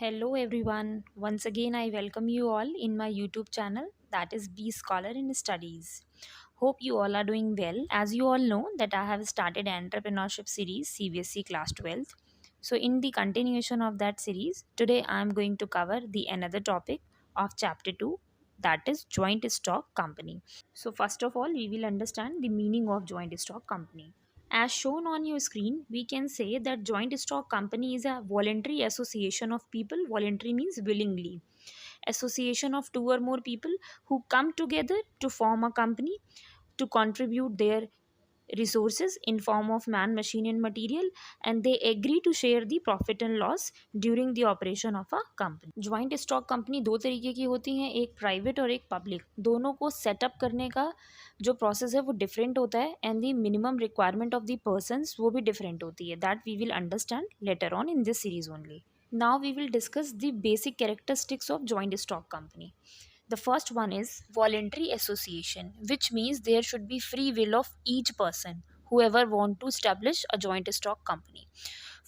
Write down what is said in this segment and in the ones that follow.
Hello everyone. Once again I welcome you all in my YouTube channel that is B Scholar in Studies. Hope you all are doing well. As you all know that I have started entrepreneurship series CBSE class 12th. So in the continuation of that series, today I am going to cover the another topic of chapter 2, that is joint stock company. So first of all we will understand the meaning of joint stock company. As shown on your screen, we can say that joint stock company is a voluntary association of people. Voluntary means willingly. Association of two or more people who come together to form a company to contribute their resources in form of man, machine and material, and they agree to share the profit and loss during the operation of a company. Joint stock company दो तरीके की होती हैं, एक private और एक public. दोनों को सेटअप करने का जो प्रोसेस है वो डिफरेंट होता है and the minimum requirement of the persons वो भी डिफरेंट होती है. That we will understand later on in this series only. Now we will discuss the basic characteristics of joint stock company. The first one is voluntary association, which means there should be free will of each person whoever want to establish a joint stock company.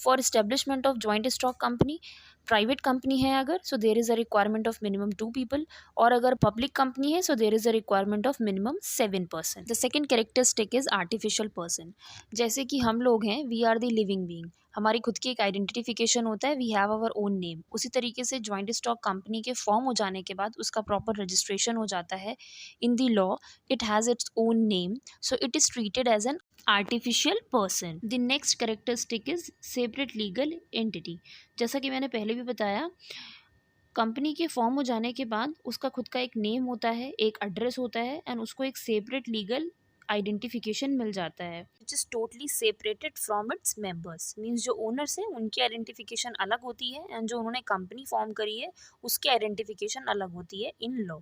For establishment of joint stock company, private company है अगर so there is a requirement of minimum 2 people, और अगर public company है so there is a requirement of minimum 7 person. The second characteristic is artificial person. जैसे कि हम लोग हैं, we are the living being, हमारी खुद की एक आइडेंटिफिकेशन होता है, we have our own name. उसी तरीके से जॉइंट स्टॉक कंपनी के फॉर्म हो जाने के बाद उसका प्रॉपर रजिस्ट्रेशन हो जाता है in the law. It has its own name, so it is treated as an artificial person. The next characteristic is separate legal entity. जैसा कि मैंने पहले भी बताया, कंपनी के फॉर्म हो जाने के बाद उसका खुद का एक नेम होता है, एक एड्रेस होता है एंड उसको एक सेपरेट लीगल आइडेंटिफिकेशन मिल जाता है which is totally separated from its members. Means जो ओनर्स हैं उनकी आइडेंटिफिकेशन अलग होती है एंड जो उन्होंने कंपनी फॉर्म करी है उसकी आइडेंटिफिकेशन अलग होती है in law.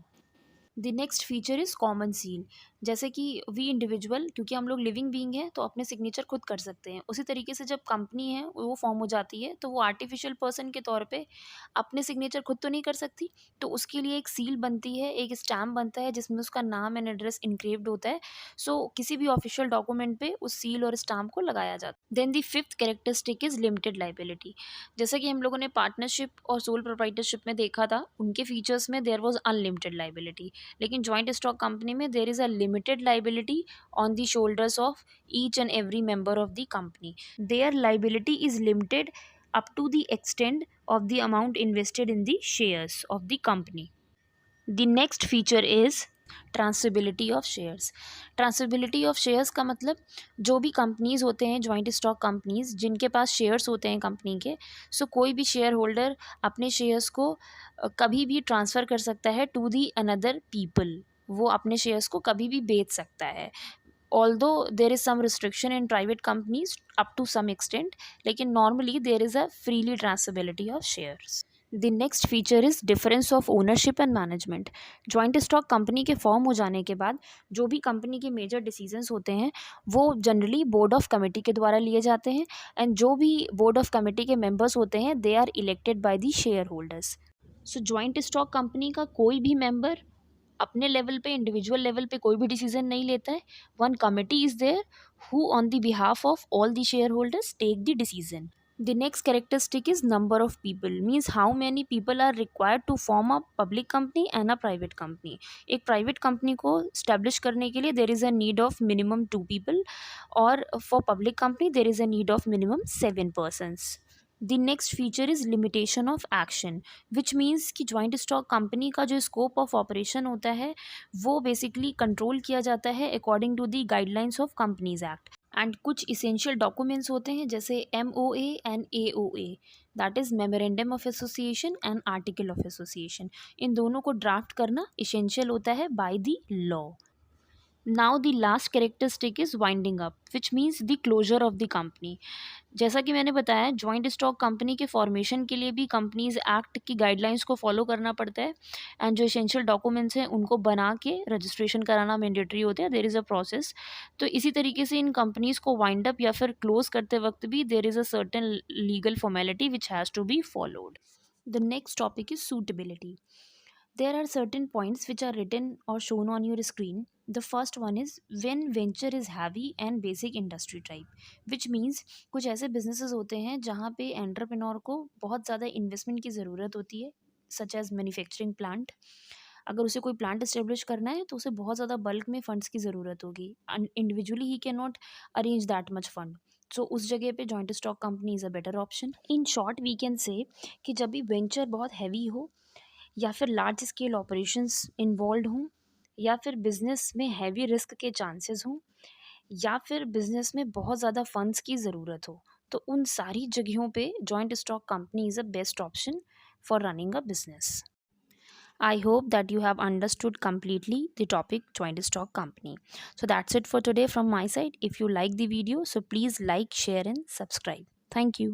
The next feature is common seal. जैसे कि वी इंडिविजुअल, क्योंकि हम लोग लिविंग बीइंग हैं तो अपने सिग्नेचर खुद कर सकते हैं. उसी तरीके से जब कंपनी है वो फॉर्म हो जाती है तो वो आर्टिफिशियल पर्सन के तौर पे अपने सिग्नेचर खुद तो नहीं कर सकती, तो उसके लिए एक सील बनती है, एक स्टैम्प बनता है जिसमें उसका नाम एंड एड्रेस इनक्रेव्ड होता है. सो किसी भी ऑफिशियल डॉक्यूमेंट पे उस सील और स्टैम्प को लगाया जाता है. Then the fifth characteristic is limited liability. जैसा कि हम लोगों ने पार्टनरशिप और सोल प्रोप्राइटरशिप में देखा था, उनके फीचर्स में देयर वॉज अनलिमिटेड लाइबिलिटी. लेकिन जॉइंट स्टॉक कंपनी में देर is a limited liability on the shoulders of each and every member of the company. There liability is limited up to the extent of the amount invested in the shares of the company. The next feature is transferability of shares. Transferability of shares का मतलब, जो भी companies होते हैं joint stock companies जिनके पास shares होते हैं company के, सो कोई भी शेयर होल्डर अपने शेयर्स को कभी भी ट्रांसफ़र कर सकता है टू दी अनदर पीपल. वो अपने शेयर्स को कभी भी बेच सकता है. although there is some restriction in private companies up to some extent, लेकिन normally there is a freely transferability of shares. The next feature is difference of ownership and management. Joint stock company के form हो जाने के बाद जो भी company के major decisions होते हैं वो जनरली बोर्ड ऑफ कमेटी के द्वारा लिए जाते हैं एंड जो भी बोर्ड ऑफ कमेटी के मेंबर्स होते हैं they are elected by the shareholders. So joint stock company का कोई भी मेंबर अपने लेवल पे, इंडिविजुअल लेवल पे कोई भी डिसीजन नहीं लेता है. One committee is there who on the behalf of all the shareholders take the decision. The next characteristic is number of people, means how many people are required to form a public company and a private company. एक private company को establish करने के लिए there is a need of minimum 2 people, और for public company there is a need of minimum 7 persons. The next feature is limitation of action, which means कि joint stock company का जो scope of operation होता है वो basically control किया जाता है according to the guidelines of Companies Act. And कुछ इसेंशियल डॉक्यूमेंट्स होते हैं जैसे MOA and AOA, that is memorandum of association and article of association. इन दोनों को ड्राफ्ट करना इसेंशियल होता है by the law. Now the last characteristic is winding up, which means the closure of the company. जैसा कि मैंने बताया, जॉइंट स्टॉक कंपनी के फॉर्मेशन के लिए भी कंपनीज एक्ट की गाइडलाइंस को फॉलो करना पड़ता है एंड जो एसेंशियल डॉक्यूमेंट्स हैं उनको बना के रजिस्ट्रेशन कराना मैंडेटरी होता है. There is a process. तो इसी तरीके से इन कंपनीज को वाइंड अप या फिर क्लोज करते वक्त भी there is a certain legal formality which has to be followed. The next topic is suitability. There are certain points which are written or shown on your screen. The first one is when venture is heavy and basic industry type, which means कुछ ऐसे businesses होते हैं जहाँ पे entrepreneur को बहुत ज़्यादा investment की ज़रूरत होती है, सच एज मैन्युफैक्चरिंग प्लांट. अगर उसे कोई प्लांट इस्टेब्लिश करना है तो उसे बहुत ज़्यादा बल्क में फंड्स की ज़रूरत होगी. इंडिविजुअली ही can not arrange that much fund. So उस जगह पे joint stock company is a better option. In short we can say कि जब भी वेंचर बहुत हैवी हो, या फिर लार्ज स्केल ऑपरेशंस इन्वॉल्व हों, या फिर बिजनेस में हैवी रिस्क के चांसेस हों, या फिर बिजनेस में बहुत ज़्यादा फंड्स की ज़रूरत हो, तो उन सारी जगहों पे joint stock company is a best option for running a business. I hope that you have understood completely the topic joint stock company. So that's it for today from my side. If you like the video, so please like, share and subscribe. Thank you.